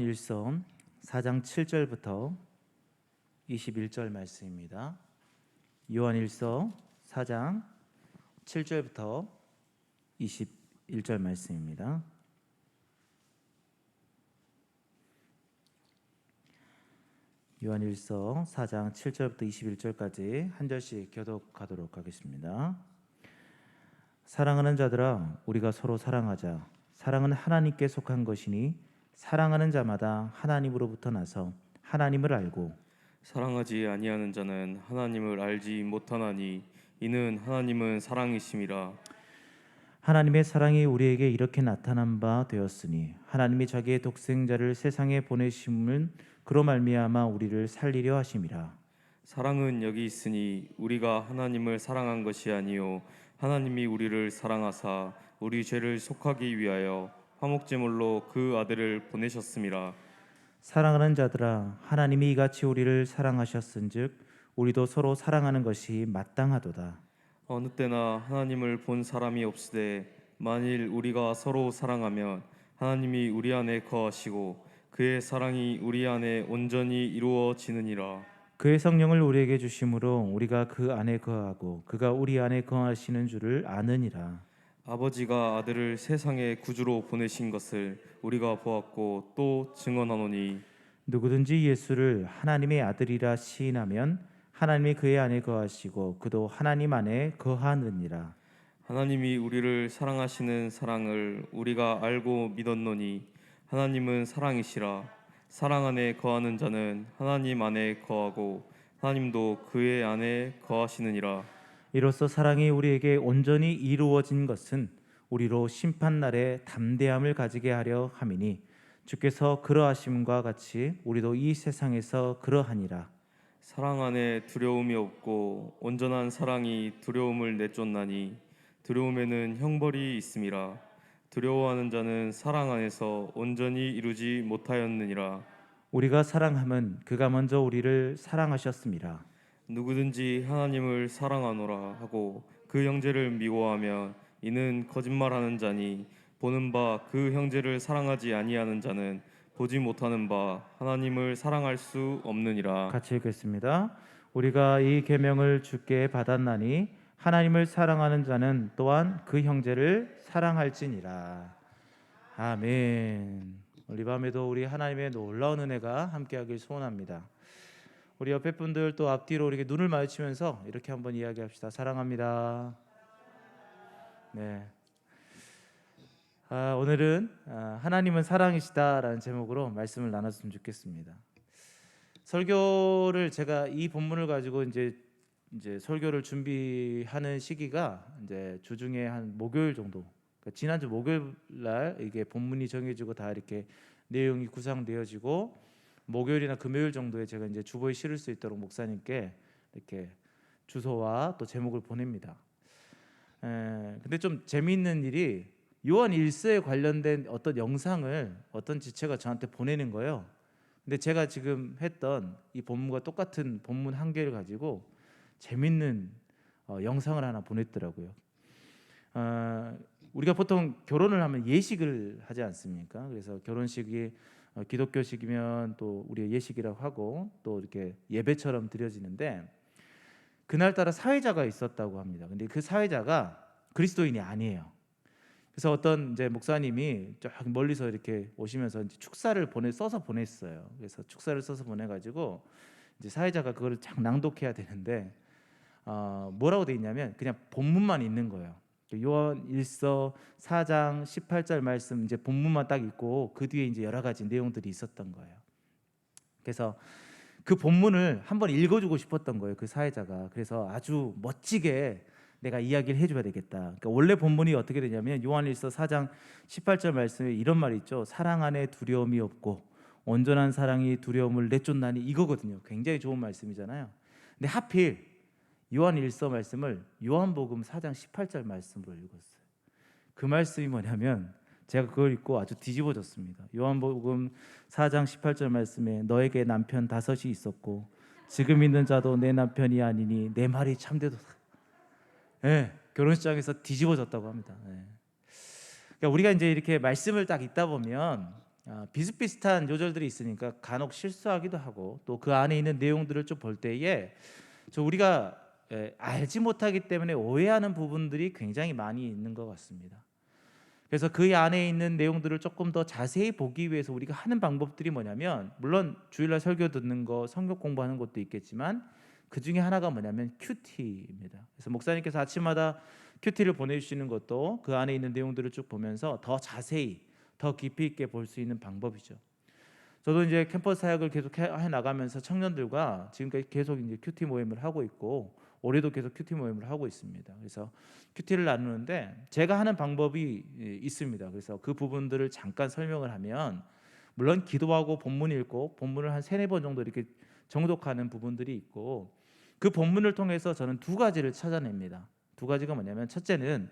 요한일서 4장 7절부터 21절 말씀입니다. 요한일서 4장 7절부터 21절 말씀입니다. 요한일서 4장 7절부터 21절까지 한 절씩 교독하도록 하겠습니다. 사랑하는 자들아, 우리가 서로 사랑하자. 사랑은 하나님께 속한 것이니 사랑하는 자마다 하나님으로부터 나서 하나님을 알고 사랑하지 아니하는 자는 하나님을 알지 못하나니 이는 하나님은 사랑이심이라. 하나님의 사랑이 우리에게 이렇게 나타난 바 되었으니 하나님이 자기의 독생자를 세상에 보내심은 그로 말미암아 우리를 살리려 하심이라. 사랑은 여기 있으니 우리가 하나님을 사랑한 것이 아니요 하나님이 우리를 사랑하사 우리 죄를 속하기 위하여 화목제물로 그 아들을 보내셨음이라. 사랑하는 자들아, 하나님이 이같이 우리를 사랑하셨은즉 우리도 서로 사랑하는 것이 마땅하도다. 어느 때나 하나님을 본 사람이 없으되 만일 우리가 서로 사랑하면 하나님이 우리 안에 거하시고 그의 사랑이 우리 안에 온전히 이루어지느니라. 그의 성령을 우리에게 주심으로 우리가 그 안에 거하고 그가 우리 안에 거하시는 줄을 아느니라. 아버지가 아들을 세상의 구주로 보내신 것을 우리가 보았고 또 증언하노니 누구든지 예수를 하나님의 아들이라 시인하면 하나님이 그의 안에 거하시고 그도 하나님 안에 거하느니라. 하나님이 우리를 사랑하시는 사랑을 우리가 알고 믿었노니 하나님은 사랑이시라. 사랑 안에 거하는 자는 하나님 안에 거하고 하나님도 그의 안에 거하시느니라. 이로써 사랑이 우리에게 온전히 이루어진 것은 우리로 심판날에 담대함을 가지게 하려 함이니 주께서 그러하심과 같이 우리도 이 세상에서 그러하니라. 사랑 안에 두려움이 없고 온전한 사랑이 두려움을 내쫓나니 두려움에는 형벌이 있음이라. 두려워하는 자는 사랑 안에서 온전히 이루지 못하였느니라. 우리가 사랑함은 그가 먼저 우리를 사랑하셨음이라. 누구든지 하나님을 사랑하노라 하고 그 형제를 미워하면 이는 거짓말하는 자니 보는 바 그 형제를 사랑하지 아니하는 자는 보지 못하는 바 하나님을 사랑할 수 없느니라. 같이 읽겠습니다. 우리가 이 계명을 주께 받았나니 하나님을 사랑하는 자는 또한 그 형제를 사랑할지니라. 아멘. 오늘 이 밤에도 우리 하나님의 놀라운 은혜가 함께하길 소원합니다. 우리 옆에 분들 또 앞뒤로 이렇게 눈을 마주치면서 이렇게 한번 이야기합시다. 사랑합니다. 네. 오늘은 하나님은 사랑이시다라는 제목으로 말씀을 나눴으면 좋겠습니다. 설교를 제가 이 본문을 가지고 이제 설교를 준비하는 시기가 이제 주중에 한 목요일 정도. 그러니까 지난주 목요일 날 이게 본문이 정해지고 다 이렇게 내용이 구상되어지고 목요일이나 금요일 정도에 제가 이제 주보에 실을 수 있도록 목사님께 이렇게 주소와 또 제목을 보냅니다. 근데 좀 재미있는 일이 요한 1서에 관련된 어떤 영상을 어떤 지체가 저한테 보내는 거예요. 근데 제가 지금 했던 이 본문과 똑같은 본문 한 개를 가지고 재밌는 영상을 하나 보냈더라고요. 우리가 보통 결혼을 하면 예식을 하지 않습니까? 그래서 결혼식이 기독교식이면 또 우리가 예식이라고 하고 또 이렇게 예배처럼 드려지는데 그날따라 사회자가 있었다고 합니다. 근데 그 사회자가 그리스도인이 아니에요. 그래서 어떤 이제 목사님이 저 멀리서 이렇게 오시면서 이제 축사를 써서 보냈어요. 그래서 축사를 써서 보내가지고 이제 사회자가 그거를 쫙 낭독해야 되는데 뭐라고 돼 있냐면 그냥 본문만 있는 거예요. 요한 1서 4장 18절 말씀 이제 본문만 딱 있고 그 뒤에 이제 여러 가지 내용들이 있었던 거예요. 그래서 그 본문을 한번 읽어주고 싶었던 거예요, 그 사회자가. 그래서 아주 멋지게 내가 이야기를 해줘야 되겠다. 그러니까 원래 본문이 어떻게 되냐면 요한 1서 4장 18절 말씀에 이런 말이 있죠. 사랑 안에 두려움이 없고 온전한 사랑이 두려움을 내쫓나니 이거거든요. 굉장히 좋은 말씀이잖아요. 근데 하필 요한 1서 말씀을 요한복음 4장 18절 말씀으로 읽었어요. 그 말씀이 뭐냐면 제가 그걸 읽고 아주 뒤집어졌습니다. 요한복음 4장 18절 말씀에 너에게 남편 5이 있었고 지금 있는 자도 내 남편이 아니니 내 말이 참되도다. 네, 결혼식장에서 뒤집어졌다고 합니다. 네. 그러니까 우리가 이제 이렇게 말씀을 딱 읽다 보면 비슷비슷한 요절들이 있으니까 간혹 실수하기도 하고 또 그 안에 있는 내용들을 좀 볼 때에 우리가 알지 못하기 때문에 오해하는 부분들이 굉장히 많이 있는 것 같습니다. 그래서 그 안에 있는 내용들을 조금 더 자세히 보기 위해서 우리가 하는 방법들이 뭐냐면, 물론 주일날 설교 듣는 거, 성경 공부하는 것도 있겠지만 그 중에 하나가 뭐냐면 큐티입니다. 그래서 목사님께서 아침마다 큐티를 보내주시는 것도 그 안에 있는 내용들을 쭉 보면서 더 자세히 더 깊이 있게 볼 수 있는 방법이죠. 저도 이제 캠퍼스 사역을 계속 해 나가면서 청년들과 지금까지 계속 이제 큐티 모임을 하고 있고 올해도 계속 큐티 모임을 하고 있습니다. 그래서 큐티를 나누는데 제가 하는 방법이 있습니다. 그래서 그 부분들을 잠깐 설명을 하면, 물론 기도하고 본문 읽고 본문을 한 3-4번 정도 이렇게 정독하는 부분들이 있고, 그 본문을 통해서 저는 2가지를 찾아냅니다. 2가지가 뭐냐면, 첫째는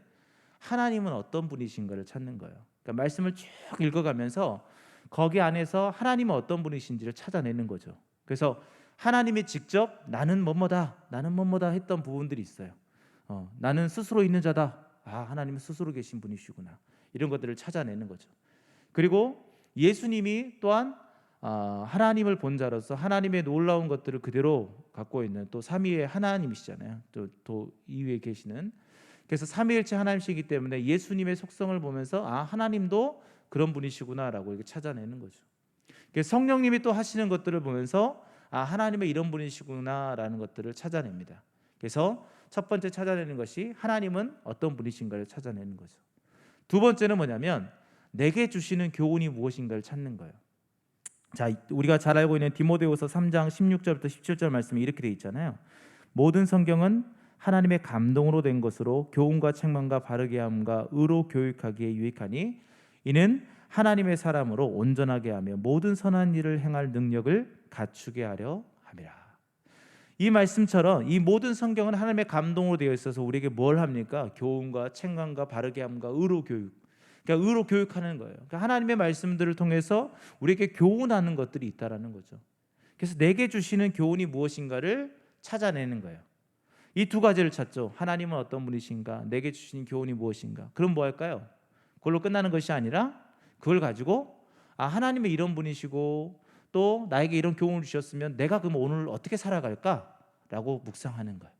하나님은 어떤 분이신가를 찾는 거예요. 그러니까 말씀을 쭉 읽어가면서 거기 안에서 하나님은 어떤 분이신지를 찾아내는 거죠. 그래서 하나님이 직접 나는 뭐뭐다, 나는 뭐뭐다 했던 부분들이 있어요. 나는 스스로 있는 자다. 하나님은 스스로 계신 분이시구나. 이런 것들을 찾아내는 거죠. 그리고 예수님이 또한 하나님을 본 자로서 하나님의 놀라운 것들을 그대로 갖고 있는 또 삼위의 하나님이시잖아요. 또 이위에 계시는. 그래서 삼위일체 하나님이시기 때문에 예수님의 속성을 보면서 하나님도 그런 분이시구나라고 이렇게 찾아내는 거죠. 그래서 성령님이 또 하시는 것들을 보면서 하나님의 이런 분이시구나라는 것들을 찾아냅니다. 그래서 첫 번째 찾아내는 것이 하나님은 어떤 분이신가를 찾아내는 거죠. 2번째는 뭐냐면 내게 주시는 교훈이 무엇인가를 찾는 거예요. 자, 우리가 잘 알고 있는 디모데후서 3장 16절부터 17절 말씀이 이렇게 돼 있잖아요. 모든 성경은 하나님의 감동으로 된 것으로 교훈과 책망과 바르게 함과 의로 교육하기에 유익하니 이는 하나님의 사람으로 온전하게 하며 모든 선한 일을 행할 능력을 갖추게 하려 함이라. 이 말씀처럼 이 모든 성경은 하나님의 감동으로 되어 있어서 우리에게 뭘 합니까? 교훈과 책망과 바르게 함과 의로 교육. 그러니까 의로 교육하는 거예요. 그러니까 하나님의 말씀들을 통해서 우리에게 교훈하는 것들이 있다라는 거죠. 그래서 내게 주시는 교훈이 무엇인가를 찾아내는 거예요. 이 2가지를 찾죠. 하나님은 어떤 분이신가, 내게 주신 교훈이 무엇인가. 그럼 뭐 할까요? 그걸로 끝나는 것이 아니라 그걸 가지고 하나님은 이런 분이시고 또 나에게 이런 교훈을 주셨으면 내가 그럼 오늘 어떻게 살아갈까라고 묵상하는 거예요.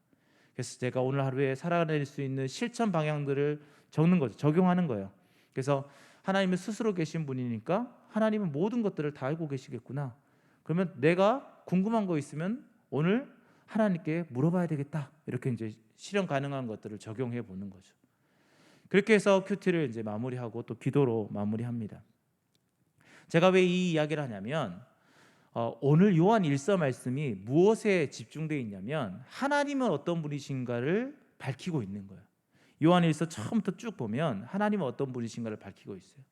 그래서 제가 오늘 하루에 살아낼 수 있는 실천 방향들을 적는 거죠. 적용하는 거예요. 그래서 하나님은 스스로 계신 분이니까 하나님은 모든 것들을 다 알고 계시겠구나. 그러면 내가 궁금한 거 있으면 오늘 하나님께 물어봐야 되겠다. 이렇게 이제 실현 가능한 것들을 적용해 보는 거죠. 그렇게 해서 큐티를 이제 마무리하고 또 기도로 마무리합니다. 제가 왜 이 이야기를 하냐면 오늘 요한 1서 말씀이 무엇에 집중되어 있냐면 하나님은 어떤 분이신가를 밝히고 있는 거예요. 요한 1서 처음부터 쭉 보면 하나님은 어떤 분이신가를 밝히고 있어요.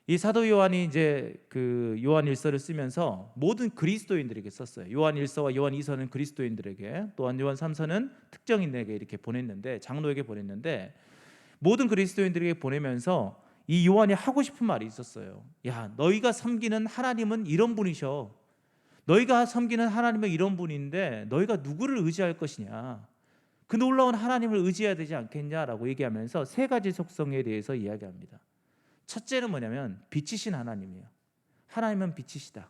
이 사도 요한이 이제 그 요한 1서를 쓰면서 모든 그리스도인들에게 썼어요. 요한 1서와 요한 2서는 그리스도인들에게, 또한 요한 3서는 특정인에게 이렇게 보냈는데, 장로에게 보냈는데, 모든 그리스도인들에게 보내면서 이 요한이 하고 싶은 말이 있었어요. 야, 너희가 섬기는 하나님은 이런 분이셔. 너희가 섬기는 하나님은 이런 분인데 너희가 누구를 의지할 것이냐? 그 놀라운 하나님을 의지해야 되지 않겠냐라고 얘기하면서 3가지 속성에 대해서 이야기합니다. 첫째는 뭐냐면 빛이신 하나님이에요. 하나님은 빛이시다.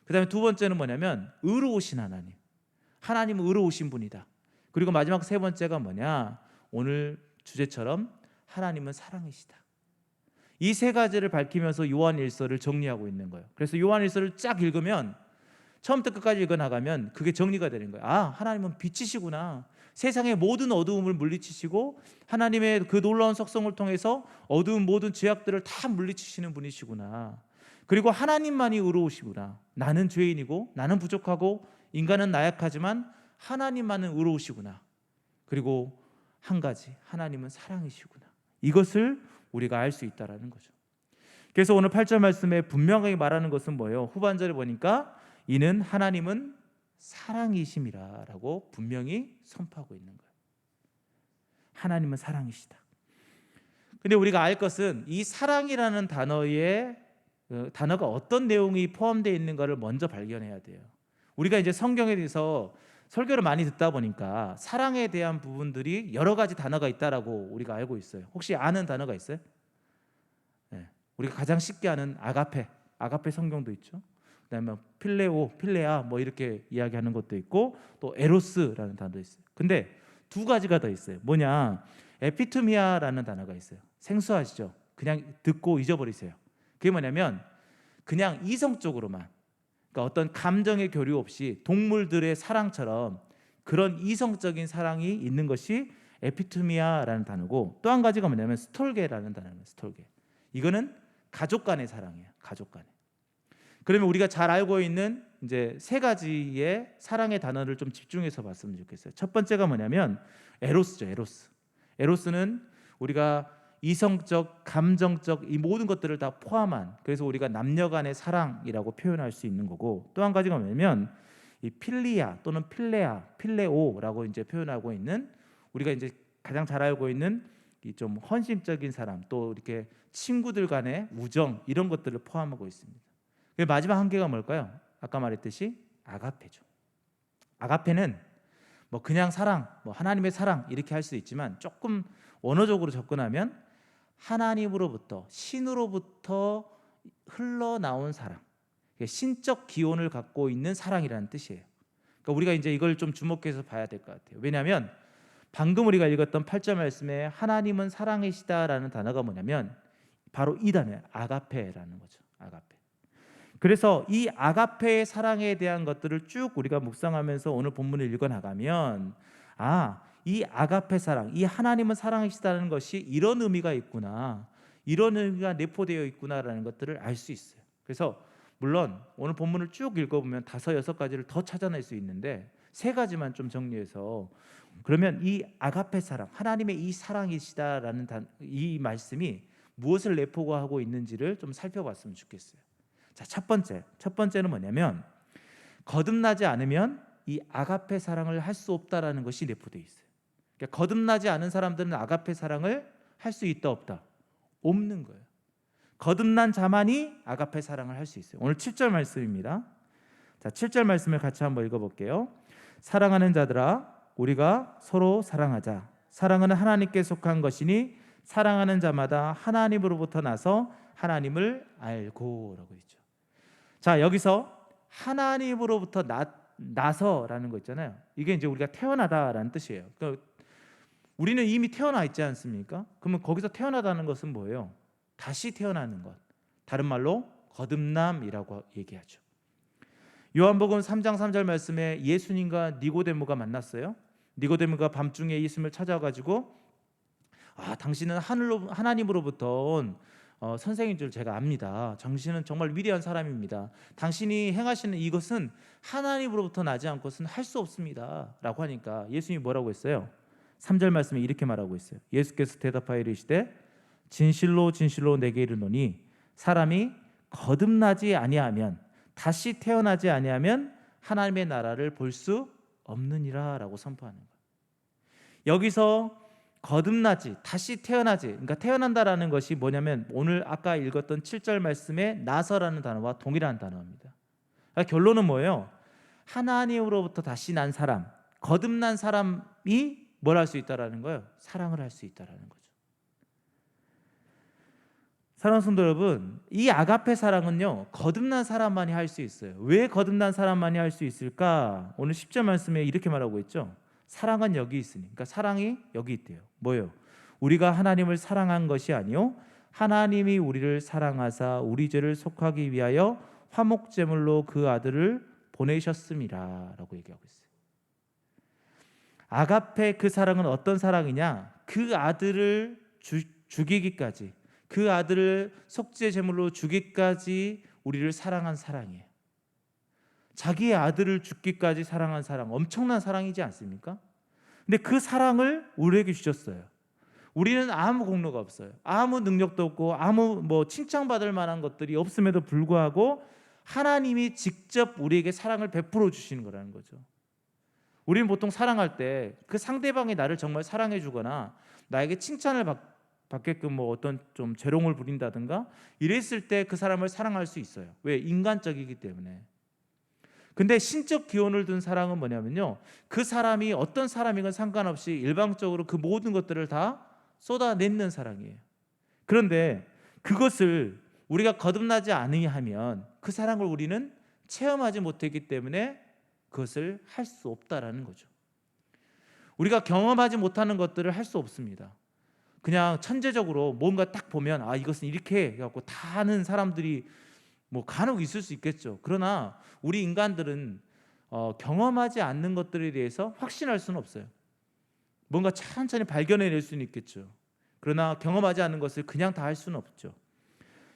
그 다음에 2번째는 뭐냐면 의로우신 하나님. 하나님은 의로우신 분이다. 그리고 마지막 3번째가 뭐냐? 오늘 주제처럼 하나님은 사랑이시다. 이 3가지를 밝히면서 요한 1서를 정리하고 있는 거예요. 그래서 요한 1서를 쫙 읽으면 처음부터 끝까지 읽어나가면 그게 정리가 되는 거예요. 하나님은 빛이시구나. 세상의 모든 어두움을 물리치시고 하나님의 그 놀라운 속성을 통해서 어두운 모든 죄악들을 다 물리치시는 분이시구나. 그리고 하나님만이 의로우시구나. 나는 죄인이고 나는 부족하고 인간은 나약하지만 하나님만은 의로우시구나. 그리고 한 가지, 하나님은 사랑이시구나. 이것을 우리가 알 수 있다라는 거죠. 그래서 오늘 8절 말씀에 분명하게 말하는 것은 뭐예요? 후반절에 보니까 이는 하나님은 사랑이심이라라고 분명히 선포하고 있는 거예요. 하나님은 사랑이시다. 근데 우리가 알 것은 이 사랑이라는 단어가 어떤 내용이 포함되어 있는가를 먼저 발견해야 돼요. 우리가 이제 성경에 대해서 설교를 많이 듣다 보니까 사랑에 대한 부분들이 여러 가지 단어가 있다라고 우리가 알고 있어요. 혹시 아는 단어가 있어요? 네. 우리가 가장 쉽게 아는 아가페, 아가페 성경도 있죠. 그다음에 필레오, 필레아 뭐 이렇게 이야기하는 것도 있고 또 에로스라는 단어도 있어요. 근데 두 가지가 더 있어요. 뭐냐? 에피투미아라는 단어가 있어요. 생소하시죠? 그냥 듣고 잊어버리세요. 그게 뭐냐면 그냥 이성적으로만, 그러니까 어떤 감정의 교류 없이 동물들의 사랑처럼 그런 이성적인 사랑이 있는 것이 에피투미아라는 단어고, 또 한 가지가 뭐냐면 스톨게라는 단어입니다. 스톨게. 이거는 가족 간의 사랑이에요. 가족 간의. 그러면 우리가 잘 알고 있는 이제 세 가지의 사랑의 단어를 좀 집중해서 봤으면 좋겠어요. 첫 번째가 뭐냐면 에로스죠. 에로스. 에로스는 우리가 이성적, 감정적 이 모든 것들을 다 포함한, 그래서 우리가 남녀 간의 사랑이라고 표현할 수 있는 거고, 또 한 가지가 뭐냐면 이 필리아 또는 필레아, 필레오라고 이제 표현하고 있는, 우리가 이제 가장 잘 알고 있는 이 좀 헌신적인 사람, 또 이렇게 친구들 간의 우정, 이런 것들을 포함하고 있습니다. 마지막 한 개가 뭘까요? 아까 말했듯이 아가페죠. 아가페는 뭐 그냥 사랑, 뭐 하나님의 사랑 이렇게 할 수 있지만 조금 원어적으로 접근하면 하나님으로부터, 신으로부터 흘러나온 사랑, 신적 기원을 갖고 있는 사랑이라는 뜻이에요. 그러니까 우리가 이제 이걸 좀 주목해서 봐야 될 것 같아요. 왜냐하면 방금 우리가 읽었던 8절 말씀에 하나님은 사랑이시다라는 단어가 뭐냐면 바로 이 단어예요. 아가페라는 거죠. 아가페. 그래서 이 아가페의 사랑에 대한 것들을 쭉 우리가 묵상하면서 오늘 본문을 읽어나가면, 이 아가페 사랑, 이 하나님은 사랑이시다는 것이 이런 의미가 있구나, 이런 의미가 내포되어 있구나라는 것들을 알 수 있어요. 그래서 물론 오늘 본문을 쭉 읽어보면 5, 6가지를 더 찾아낼 수 있는데 3가지만 좀 정리해서, 그러면 이 아가페 사랑, 하나님의 이 사랑이시다라는 이 말씀이 무엇을 내포하고 있는지를 좀 살펴봤으면 좋겠어요. 자, 첫 번째는 뭐냐면 거듭나지 않으면 이 아가페 사랑을 할 수 없다라는 것이 내포되어 있어요. 그러니까 거듭나지 않은 사람들은 아가페 사랑을 할 수 있다 없다? 없는 거예요. 거듭난 자만이 아가페 사랑을 할 수 있어요. 오늘 7절 말씀입니다. 자, 7절 말씀을 같이 한번 읽어볼게요. 사랑하는 자들아, 우리가 서로 사랑하자. 사랑은 하나님께 속한 것이니 사랑하는 자마다 하나님으로부터 나서 하나님을 알고라고 있죠. 자, 여기서 하나님으로부터 나서라는 거 있잖아요. 이게 이제 우리가 태어나다라는 뜻이에요. 그러니까 우리는 이미 태어나 있지 않습니까? 그러면 거기서 태어나다는 것은 뭐예요? 다시 태어나는 것. 다른 말로 거듭남이라고 얘기하죠. 요한복음 3장 3절 말씀에 예수님과 니고데모가 만났어요. 니고데모가 밤중에 예수님을 찾아가지고 당신은 하나님으로부터 온 선생인 줄 제가 압니다. 당신은 정말 위대한 사람입니다. 당신이 행하시는 이것은 하나님으로부터 나지 않고서는 할 수 없습니다 라고 하니까 예수님이 뭐라고 했어요? 3절 말씀에 이렇게 말하고 있어요. 예수께서 대답하여 이르시되 진실로 진실로 내게 이르노니 사람이 거듭나지 아니하면, 다시 태어나지 아니하면 하나님의 나라를 볼 수 없느니라 라고 선포하는 거예요. 여기서 거듭나지, 다시 태어나지, 그러니까 태어난다라는 것이 뭐냐면 오늘 아까 읽었던 7절 말씀에 나서라는 단어와 동일한 단어입니다. 그러니까 결론은 뭐예요? 하나님으로부터 다시 난 사람, 거듭난 사람이 뭘 할 수 있다라는 거예요? 사랑을 할 수 있다라는 거죠. 사랑하는 성도 여러분, 이 아가페 사랑은요 거듭난 사람만이 할 수 있어요. 왜 거듭난 사람만이 할 수 있을까? 오늘 10절 말씀에 이렇게 말하고 있죠. 사랑은 여기 있으니, 그러니까 사랑이 여기 있대요. 뭐예요? 우리가 하나님을 사랑한 것이 아니요 하나님이 우리를 사랑하사 우리 죄를 속하기 위하여 화목제물로 그 아들을 보내셨음이라 라고 얘기하고 있어요. 아가페 그 사랑은 어떤 사랑이냐? 그 아들을 죽이기까지, 그 아들을 속죄 제물로 주기까지 우리를 사랑한 사랑이에요. 자기의 아들을 죽기까지 사랑한 사랑, 엄청난 사랑이지 않습니까? 근데 그 사랑을 우리에게 주셨어요. 우리는 아무 공로가 없어요. 아무 능력도 없고 아무 칭찬받을 만한 것들이 없음에도 불구하고 하나님이 직접 우리에게 사랑을 베풀어 주시는 거라는 거죠. 우리는 보통 사랑할 때 그 상대방이 나를 정말 사랑해 주거나 나에게 칭찬을 받게끔 어떤 좀 재롱을 부린다든가 이랬을 때 그 사람을 사랑할 수 있어요. 왜? 인간적이기 때문에. 근데 신적 기원을 둔 사랑은 뭐냐면요, 그 사람이 어떤 사람이건 상관없이 일방적으로 그 모든 것들을 다 쏟아내는 사랑이에요. 그런데 그것을 우리가 거듭나지 아니하면 그 사랑을 우리는 체험하지 못했기 때문에 그것을 할 수 없다라는 거죠. 우리가 경험하지 못하는 것들을 할 수 없습니다. 그냥 천재적으로 뭔가 딱 보면 이것은 이렇게 해갖고 다 하는 사람들이 뭐 간혹 있을 수 있겠죠. 그러나 우리 인간들은 경험하지 않는 것들에 대해서 확신할 수는 없어요. 뭔가 천천히 발견해낼 수는 있겠죠. 그러나 경험하지 않는 것을 그냥 다 할 수는 없죠.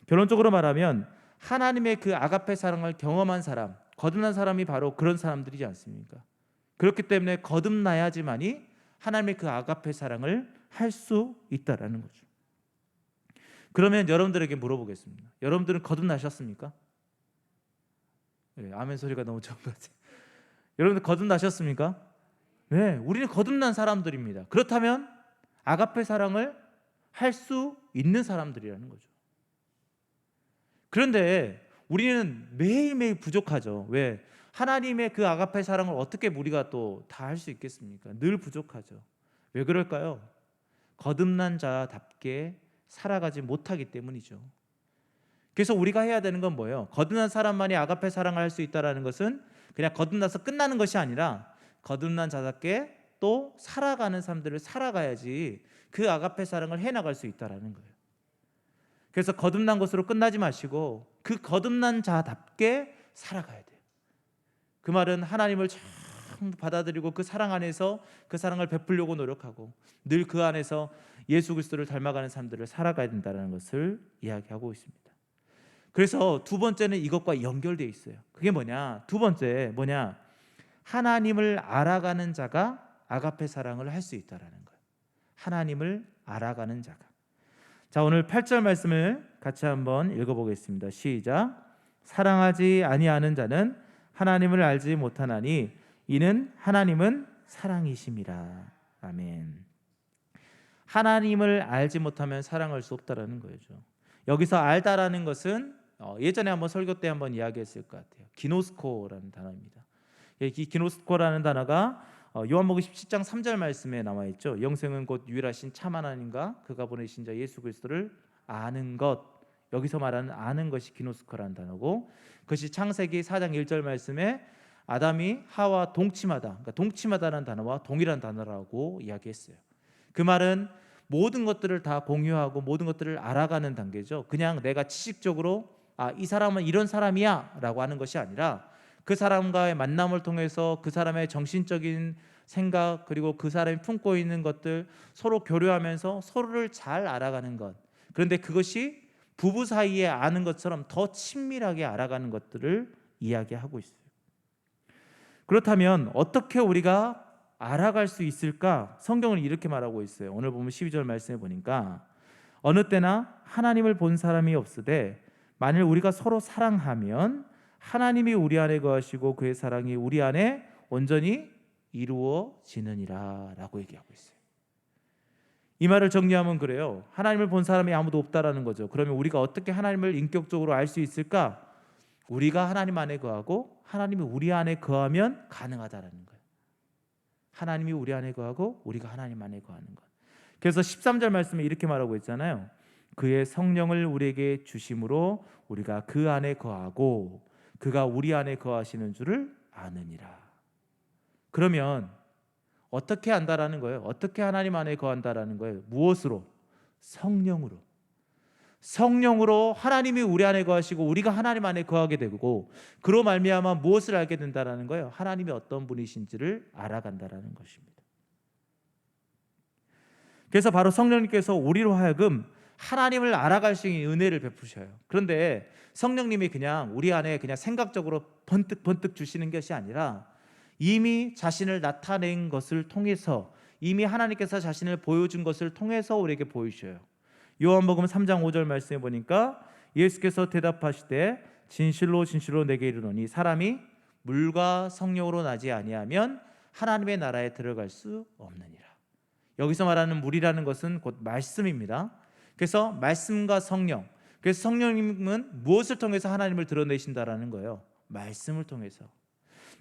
결론적으로 말하면 하나님의 그 아가페 사랑을 경험한 사람, 거듭난 사람이 바로 그런 사람들이지 않습니까? 그렇기 때문에 거듭나야지만이 하나님의 그 아가페 사랑을 할 수 있다라는 거죠. 그러면 여러분들에게 물어보겠습니다. 여러분들은 거듭나셨습니까? 네, 아멘 소리가 너무 좋은 것 같아요. 여러분들 거듭나셨습니까? 네, 우리는 거듭난 사람들입니다. 그렇다면 아가페 사랑을 할 수 있는 사람들이라는 거죠. 그런데 우리는 매일매일 부족하죠. 왜? 하나님의 그 아가페 사랑을 어떻게 우리가 또 다 할 수 있겠습니까? 늘 부족하죠. 왜 그럴까요? 거듭난 자답게 살아가지 못하기 때문이죠. 그래서 우리가 해야 되는 건 뭐예요? 거듭난 사람만이 아가페 사랑을 할 수 있다는 것은 그냥 거듭나서 끝나는 것이 아니라 거듭난 자답게 또 살아가는 삶들을 살아가야지 그 아가페 사랑을 해나갈 수 있다는 거예요. 그래서 거듭난 것으로 끝나지 마시고 그 거듭난 자답게 살아가야 돼요. 그 말은 하나님을 참 받아들이고 그 사랑 안에서 그 사랑을 베풀려고 노력하고 늘 그 안에서 예수 그리스도를 닮아가는 삶들을 살아가야 된다는 것을 이야기하고 있습니다. 그래서 두 번째는 이것과 연결되어 있어요. 그게 뭐냐? 두 번째 뭐냐? 하나님을 알아가는 자가 아가페 사랑을 할 수 있다라는 거예요. 하나님을 알아가는 자가. 자, 오늘 8절 말씀을 같이 한번 읽어보겠습니다. 시작. 사랑하지 아니하는 자는 하나님을 알지 못하나니 이는 하나님은 사랑이심이라. 아멘. 하나님을 알지 못하면 사랑할 수 없다라는 거죠. 여기서 알다라는 것은 예전에 한번 설교 때 한번 이야기했을 것 같아요. 기노스코라는 단어입니다. 이 기노스코라는 단어가 요한복음 17장 3절 말씀에 나와 있죠. 영생은 곧 유일하신 참 하나님과 그가 보내신 자 예수 그리스도를 아는 것. 여기서 말하는 아는 것이 기노스코라는 단어고, 그것이 창세기 4장 1절 말씀에 아담이 하와 동침하다, 그러니까 동침하다라는 단어와 동일한 단어라고 이야기했어요. 그 말은 모든 것들을 다 공유하고 모든 것들을 알아가는 단계죠. 그냥 내가 지식적으로 이 사람은 이런 사람이야 라고 하는 것이 아니라 그 사람과의 만남을 통해서 그 사람의 정신적인 생각 그리고 그 사람이 품고 있는 것들 서로 교류하면서 서로를 잘 알아가는 것. 그런데 그것이 부부 사이에 아는 것처럼 더 친밀하게 알아가는 것들을 이야기하고 있어요. 그렇다면 어떻게 우리가 알아갈 수 있을까? 성경은 이렇게 말하고 있어요. 오늘 보면 12절 말씀에 보니까 어느 때나 하나님을 본 사람이 없으되 만일 우리가 서로 사랑하면 하나님이 우리 안에 거하시고 그의 사랑이 우리 안에 온전히 이루어지느니라 라고 얘기하고 있어요. 이 말을 정리하면 그래요. 하나님을 본 사람이 아무도 없다라는 거죠. 그러면 우리가 어떻게 하나님을 인격적으로 알 수 있을까? 우리가 하나님 안에 거하고 하나님이 우리 안에 거하면 가능하다라는 거예요. 하나님이 우리 안에 거하고 우리가 하나님 안에 거하는 것. 그래서 13절 말씀에 이렇게 말하고 있잖아요. 그의 성령을 우리에게 주심으로 우리가 그 안에 거하고 그가 우리 안에 거하시는 줄을 아느니라. 그러면 어떻게 안다라는 거예요? 어떻게 하나님 안에 거한다라는 거예요? 무엇으로? 성령으로. 성령으로 하나님이 우리 안에 거하시고 우리가 하나님 안에 거하게 되고 그로 말미암아 무엇을 알게 된다라는 거예요? 하나님이 어떤 분이신지를 알아간다라는 것입니다. 그래서 바로 성령님께서 우리로 하여금 하나님을 알아갈 수 있는 은혜를 베푸셔요. 그런데 성령님이 그냥 우리 안에 그냥 생각적으로 번뜩 주시는 것이 아니라 이미 자신을 나타낸 것을 통해서 이미 하나님께서 자신을 보여준 것을 통해서 우리에게 보이셔요. 요한복음 3장 5절 말씀에 보니까 예수께서 대답하시되 진실로 진실로 내게 이르노니 사람이 물과 성령으로 나지 아니하면 하나님의 나라에 들어갈 수 없느니라. 여기서 말하는 물이라는 것은 곧 말씀입니다. 그래서 말씀과 성령, 그래서 성령님은 무엇을 통해서 하나님을 드러내신다라는 거예요? 말씀을 통해서.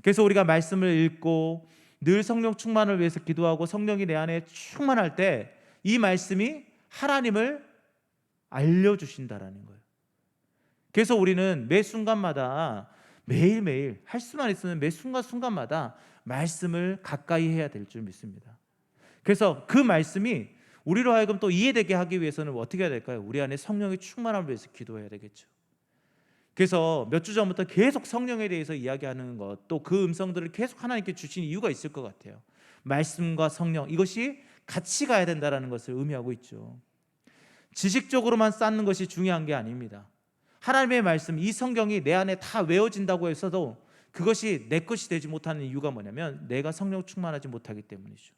그래서 우리가 말씀을 읽고 늘 성령 충만을 위해서 기도하고 성령이 내 안에 충만할 때 이 말씀이 하나님을 알려주신다라는 거예요. 그래서 우리는 매 순간마다 매일매일 할 수만 있으면 매 순간순간마다 말씀을 가까이 해야 될 줄 믿습니다. 그래서 그 말씀이 우리로 하여금 또 이해되게 하기 위해서는 어떻게 해야 될까요? 우리 안에 성령의 충만함을 위해서 기도해야 되겠죠. 그래서 몇 주 전부터 계속 성령에 대해서 이야기하는 것, 또 그 음성들을 계속 하나님께 주신 이유가 있을 것 같아요. 말씀과 성령, 이것이 같이 가야 된다는 것을 의미하고 있죠. 지식적으로만 쌓는 것이 중요한 게 아닙니다. 하나님의 말씀, 이 성경이 내 안에 다 외워진다고 해서도 그것이 내 것이 되지 못하는 이유가 뭐냐면 내가 성령 충만하지 못하기 때문이죠.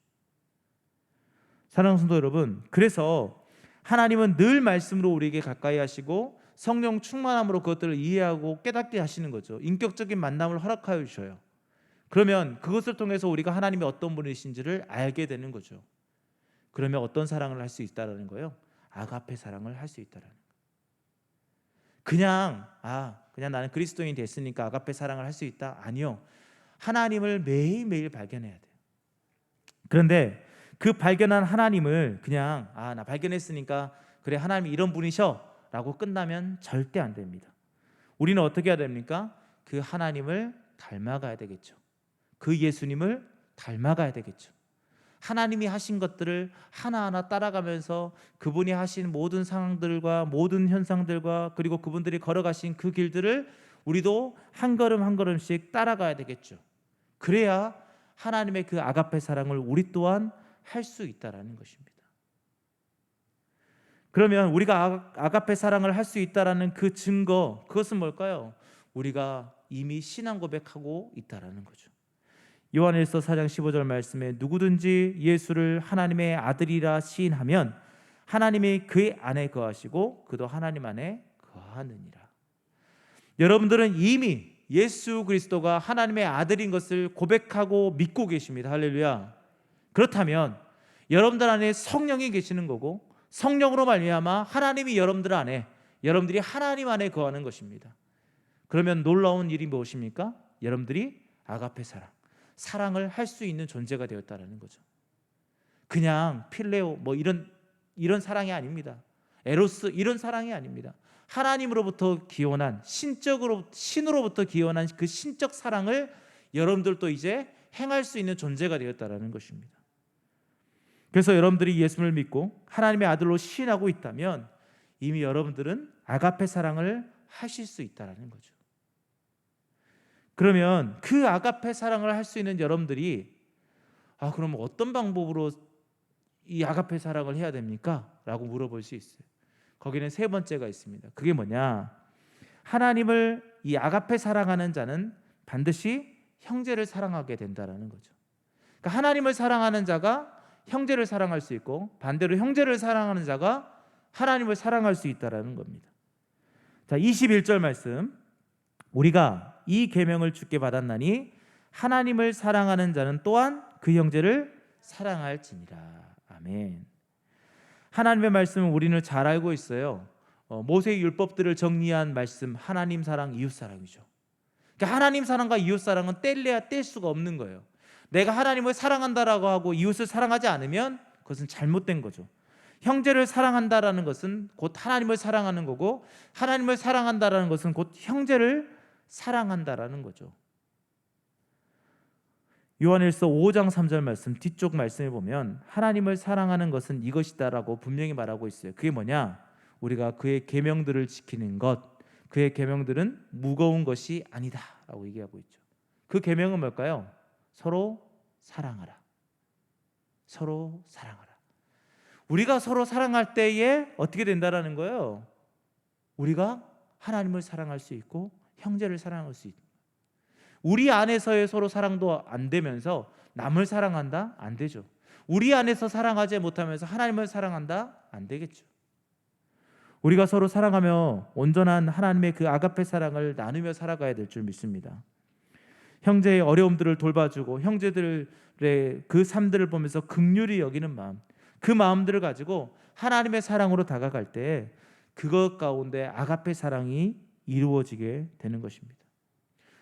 사랑하는 성도 여러분, 그래서 하나님은 늘 말씀으로 우리에게 가까이 하시고 성령 충만함으로 그것들을 이해하고 깨닫게 하시는 거죠. 인격적인 만남을 허락하여 주셔요. 그러면 그것을 통해서 우리가 하나님이 어떤 분이신지를 알게 되는 거죠. 그러면 어떤 사랑을 할 수 있다라는 거예요? 아가페 사랑을 할 수 있다라는 거예요. 그냥 나는 그리스도인이 됐으니까 아가페 사랑을 할 수 있다? 아니요. 하나님을 매일매일 발견해야 돼요. 그런데 그 발견한 하나님을 그냥 나 발견했으니까 그래 하나님이 이런 분이셔 라고 끝나면 절대 안 됩니다. 우리는 어떻게 해야 됩니까? 그 하나님을 닮아가야 되겠죠. 그 예수님을 닮아가야 되겠죠. 하나님이 하신 것들을 하나하나 따라가면서 그분이 하신 모든 상황들과 모든 현상들과 그리고 그분들이 걸어가신 그 길들을 우리도 한 걸음 한 걸음씩 따라가야 되겠죠. 그래야 하나님의 그 아가페 사랑을 우리 또한 할 수 있다라는 것입니다. 그러면 우리가 아가페 사랑을 할 수 있다라는 그 증거, 그것은 뭘까요? 우리가 이미 신앙 고백하고 있다라는 거죠. 요한일서 4장 15절 말씀에 누구든지 예수를 하나님의 아들이라 시인하면 하나님이 그의 안에 거하시고 그도 하나님 안에 거하느니라. 여러분들은 이미 예수 그리스도가 하나님의 아들인 것을 고백하고 믿고 계십니다. 할렐루야. 그렇다면 여러분들 안에 성령이 계시는 거고 성령으로 말미암아 하나님이 여러분들 안에, 여러분들이 하나님 안에 거하는 것입니다. 그러면 놀라운 일이 무엇입니까? 여러분들이 아가페 사랑을 할 수 있는 존재가 되었다는 거죠. 그냥 필레오 이런 사랑이 아닙니다. 에로스 이런 사랑이 아닙니다. 하나님으로부터 기원한 신으로부터 기원한 그 신적 사랑을 여러분들도 이제 행할 수 있는 존재가 되었다는 것입니다. 그래서 여러분들이 예수를 믿고 하나님의 아들로 시인하고 있다면 이미 여러분들은 아가페 사랑을 하실 수 있다는 거죠. 그러면 그 아가페 사랑을 할 수 있는 여러분들이 그럼 어떤 방법으로 이 아가페 사랑을 해야 됩니까? 라고 물어볼 수 있어요. 거기는 세 번째가 있습니다. 그게 뭐냐? 하나님을 이 아가페 사랑하는 자는 반드시 형제를 사랑하게 된다는 거죠. 그러니까 하나님을 사랑하는 자가 형제를 사랑할 수 있고 반대로 형제를 사랑하는 자가 하나님을 사랑할 수 있다는 겁니다. 자, 21절 말씀, 우리가 이 계명을 주께 받았나니 하나님을 사랑하는 자는 또한 그 형제를 사랑할지니라. 아멘. 하나님의 말씀은 우리는 잘 알고 있어요. 모세의 율법들을 정리한 말씀, 하나님 사랑, 이웃 사랑이죠. 그러니까 하나님 사랑과 이웃 사랑은 뗄래야 뗄 수가 없는 거예요. 내가 하나님을 사랑한다라고 하고 이웃을 사랑하지 않으면 그것은 잘못된 거죠. 형제를 사랑한다라는 것은 곧 하나님을 사랑하는 거고 하나님을 사랑한다라는 것은 곧 형제를 사랑한다라는 거죠. 요한일서 5장 3절 말씀 뒤쪽 말씀에 보면 하나님을 사랑하는 것은 이것이다라고 분명히 말하고 있어요. 그게 뭐냐? 우리가 그의 계명들을 지키는 것, 그의 계명들은 무거운 것이 아니다라고 얘기하고 있죠. 그 계명은 뭘까요? 서로 사랑하라. 서로 사랑하라. 우리가 서로 사랑할 때에 어떻게 된다라는 거예요? 우리가 하나님을 사랑할 수 있고 형제를 사랑할 수 있다. 우리 안에서의 서로 사랑도 안 되면서 남을 사랑한다? 안 되죠. 우리 안에서 사랑하지 못하면서 하나님을 사랑한다? 안 되겠죠. 우리가 서로 사랑하며 온전한 하나님의 그 아가페 사랑을 나누며 살아가야 될 줄 믿습니다. 형제의 어려움들을 돌봐주고 형제들의 그 삶들을 보면서 긍휼히 여기는 마음, 그 마음들을 가지고 하나님의 사랑으로 다가갈 때 그것 가운데 아가페 사랑이 이루어지게 되는 것입니다.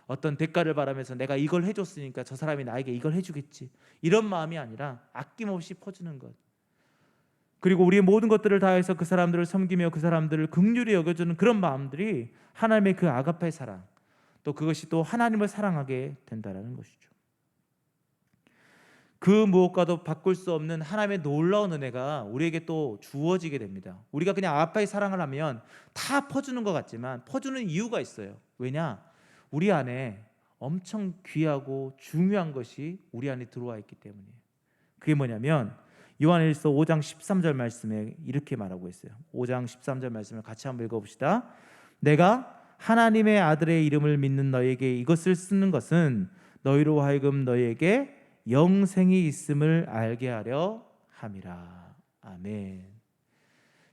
어떤 대가를 바라면서 내가 이걸 해줬으니까 저 사람이 나에게 이걸 해주겠지, 이런 마음이 아니라 아낌없이 퍼주는 것, 그리고 우리의 모든 것들을 다해서 그 사람들을 섬기며 그 사람들을 긍휼히 여겨주는 그런 마음들이 하나님의 그 아가페 사랑, 또 그것이 또 하나님을 사랑하게 된다는 것이죠. 그 무엇과도 바꿀 수 없는 하나님의 놀라운 은혜가 우리에게 또 주어지게 됩니다. 우리가 그냥 아가페의 사랑을 하면 다 퍼주는 것 같지만 퍼주는 이유가 있어요. 왜냐? 우리 안에 엄청 귀하고 중요한 것이 우리 안에 들어와 있기 때문이에요. 그게 뭐냐면 요한일서 5장 13절 말씀에 이렇게 말하고 있어요. 5장 13절 말씀을 같이 한번 읽어봅시다. 내가 하나님의 아들의 이름을 믿는 너에게 이것을 쓰는 것은 너희로 하여금 너희에게 영생이 있음을 알게 하려 함이라. 아멘.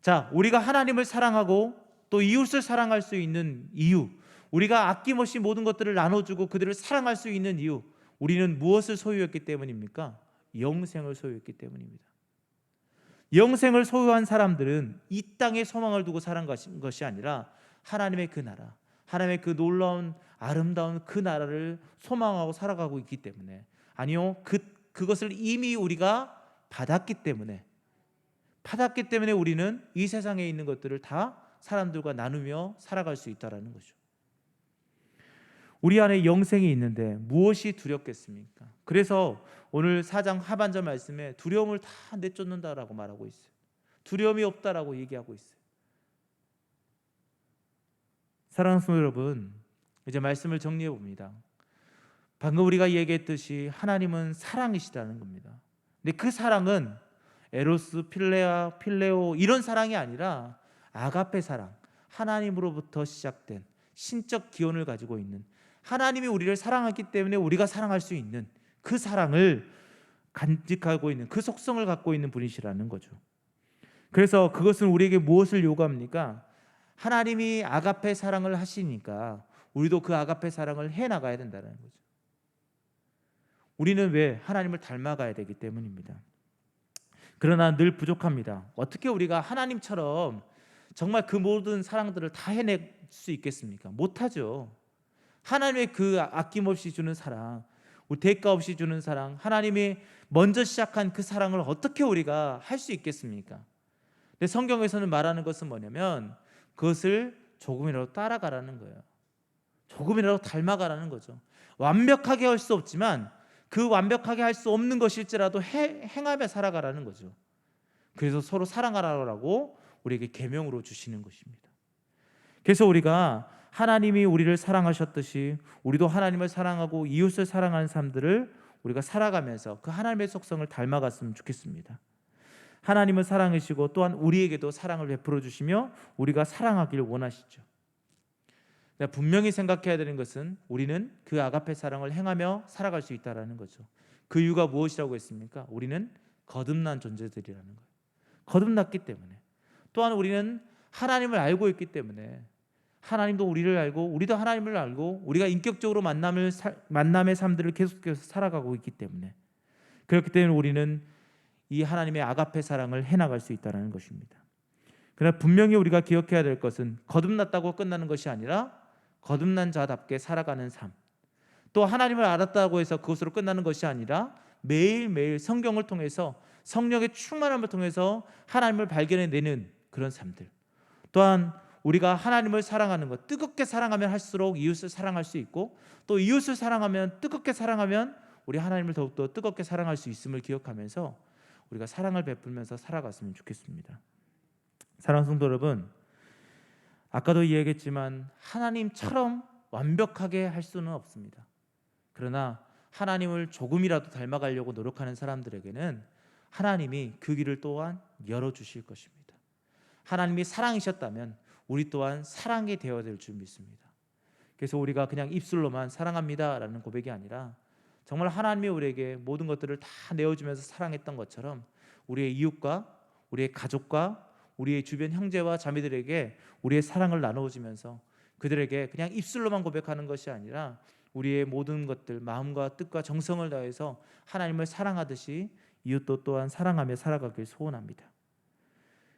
자, 우리가 하나님을 사랑하고 또 이웃을 사랑할 수 있는 이유, 우리가 아낌없이 모든 것들을 나눠주고 그들을 사랑할 수 있는 이유, 우리는 무엇을 소유했기 때문입니까? 영생을 소유했기 때문입니다. 영생을 소유한 사람들은 이 땅에 소망을 두고 살아간 것이 아니라 하나님의 그 나라, 하나님의 그 놀라운 아름다운 그 나라를 소망하고 살아가고 있기 때문에, 아니요, 그것을 이미 우리가 받았기 때문에 우리는 이 세상에 있는 것들을 다 사람들과 나누며 살아갈 수 있다는 거죠. 우리 안에 영생이 있는데 무엇이 두렵겠습니까? 그래서 오늘 4장 하반절 말씀에 두려움을 다 내쫓는다라고 말하고 있어요. 두려움이 없다라고 얘기하고 있어요. 사랑하는 성도 여러분, 이제 말씀을 정리해 봅니다. 방금 우리가 얘기했듯이 하나님은 사랑이시라는 겁니다. 근데 그 사랑은 에로스, 필레아, 필레오 이런 사랑이 아니라 아가페 사랑, 하나님으로부터 시작된 신적 기원을 가지고 있는, 하나님이 우리를 사랑했기 때문에 우리가 사랑할 수 있는 그 사랑을 간직하고 있는, 그 속성을 갖고 있는 분이시라는 거죠. 그래서 그것은 우리에게 무엇을 요구합니까? 하나님이 아가페 사랑을 하시니까 우리도 그 아가페 사랑을 해나가야 된다는 거죠. 우리는 왜? 하나님을 닮아가야 되기 때문입니다. 그러나 늘 부족합니다. 어떻게 우리가 하나님처럼 정말 그 모든 사랑들을 다 해낼 수 있겠습니까? 못하죠. 하나님의 그 아낌없이 주는 사랑, 우리 대가 없이 주는 사랑, 하나님이 먼저 시작한 그 사랑을 어떻게 우리가 할 수 있겠습니까? 근데 성경에서는 말하는 것은 뭐냐면 그것을 조금이라도 따라가라는 거예요. 조금이라도 닮아가라는 거죠. 완벽하게 할 수 없지만 그 완벽하게 할 수 없는 것일지라도 행하며 살아가라는 거죠. 그래서 서로 사랑하라고 우리에게 계명으로 주시는 것입니다. 그래서 우리가 하나님이 우리를 사랑하셨듯이 우리도 하나님을 사랑하고 이웃을 사랑하는 삶들을 우리가 살아가면서 그 하나님의 속성을 닮아갔으면 좋겠습니다. 하나님은 사랑이시고 또한 우리에게도 사랑을 베풀어 주시며 우리가 사랑하기를 원하시죠. 분명히 생각해야 되는 것은 우리는 그 아가페 사랑을 행하며 살아갈 수 있다는 거죠. 그 이유가 무엇이라고 했습니까? 우리는 거듭난 존재들이라는 거예요. 거듭났기 때문에, 또한 우리는 하나님을 알고 있기 때문에, 하나님도 우리를 알고 우리도 하나님을 알고 우리가 인격적으로 만남의 삶들을 계속해서 살아가고 있기 때문에, 그렇기 때문에 우리는 이 하나님의 아가페 사랑을 해나갈 수 있다는 것입니다. 그러나 분명히 우리가 기억해야 될 것은 거듭났다고 끝나는 것이 아니라 거듭난 자답게 살아가는 삶, 또 하나님을 알았다고 해서 그것으로 끝나는 것이 아니라 매일매일 성경을 통해서 성령의 충만함을 통해서 하나님을 발견해내는 그런 삶들, 또한 우리가 하나님을 사랑하는 것, 뜨겁게 사랑하면 할수록 이웃을 사랑할 수 있고, 또 이웃을 사랑하면, 뜨겁게 사랑하면 우리 하나님을 더욱더 뜨겁게 사랑할 수 있음을 기억하면서 우리가 사랑을 베풀면서 살아갔으면 좋겠습니다. 사랑하는 성도 여러분, 아까도 이야기했지만 하나님처럼 완벽하게 할 수는 없습니다. 그러나 하나님을 조금이라도 닮아가려고 노력하는 사람들에게는 하나님이 그 길을 또한 열어주실 것입니다. 하나님이 사랑이셨다면 우리 또한 사랑이 되어야 될 줄 믿습니다. 그래서 우리가 그냥 입술로만 사랑합니다 라는 고백이 아니라 정말 하나님이 우리에게 모든 것들을 다 내어주면서 사랑했던 것처럼 우리의 이웃과 우리의 가족과 우리의 주변 형제와 자매들에게 우리의 사랑을 나누어주면서 그들에게 그냥 입술로만 고백하는 것이 아니라 우리의 모든 것들, 마음과 뜻과 정성을 다해서 하나님을 사랑하듯이 이웃도 또한 사랑하며 살아가길 소원합니다.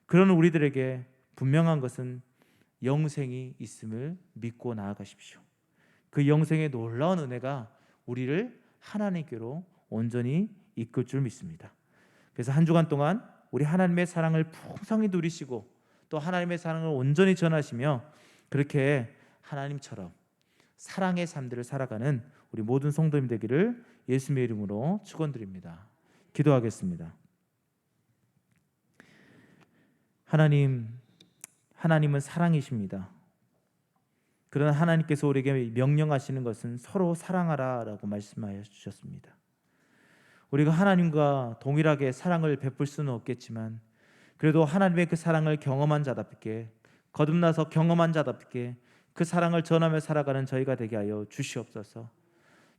그런 우리들에게 분명한 것은 영생이 있음을 믿고 나아가십시오. 그 영생의 놀라운 은혜가 우리를 하나님께로 온전히 이끌 줄 믿습니다. 그래서 한 주간 동안 우리 하나님의 사랑을 풍성히 누리시고 또 하나님의 사랑을 온전히 전하시며 그렇게 하나님처럼 사랑의 삶들을 살아가는 우리 모든 성도님 되기를 예수님의 이름으로 축원드립니다. 기도하겠습니다. 하나님은 사랑이십니다. 그러나 하나님께서 우리에게 명령하시는 것은 서로 사랑하라라고 말씀하여 주셨습니다. 우리가 하나님과 동일하게 사랑을 베풀 수는 없겠지만 그래도 하나님의 그 사랑을 경험한 자답게 거듭나서 경험한 자답게 그 사랑을 전하며 살아가는 저희가 되게 하여 주시옵소서.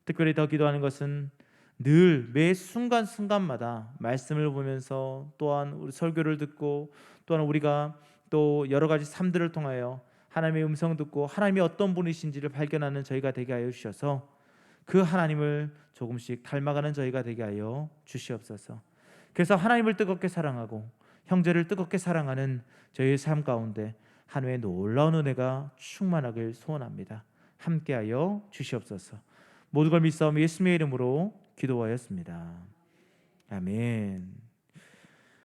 특별히 더 기도하는 것은 늘 매 순간순간마다 말씀을 보면서 또한 우리 설교를 듣고 또한 우리가 또 여러 가지 삶들을 통하여 하나님의 음성 듣고 하나님이 어떤 분이신지를 발견하는 저희가 되게 하여 주셔서 그 하나님을 조금씩 닮아가는 저희가 되게 하여 주시옵소서. 그래서 하나님을 뜨겁게 사랑하고 형제를 뜨겁게 사랑하는 저희의 삶 가운데 하나님의 놀라운 은혜가 충만하길 소원합니다. 함께하여 주시옵소서. 모든 걸 믿사오며 예수님의 이름으로 기도하였습니다. 아멘.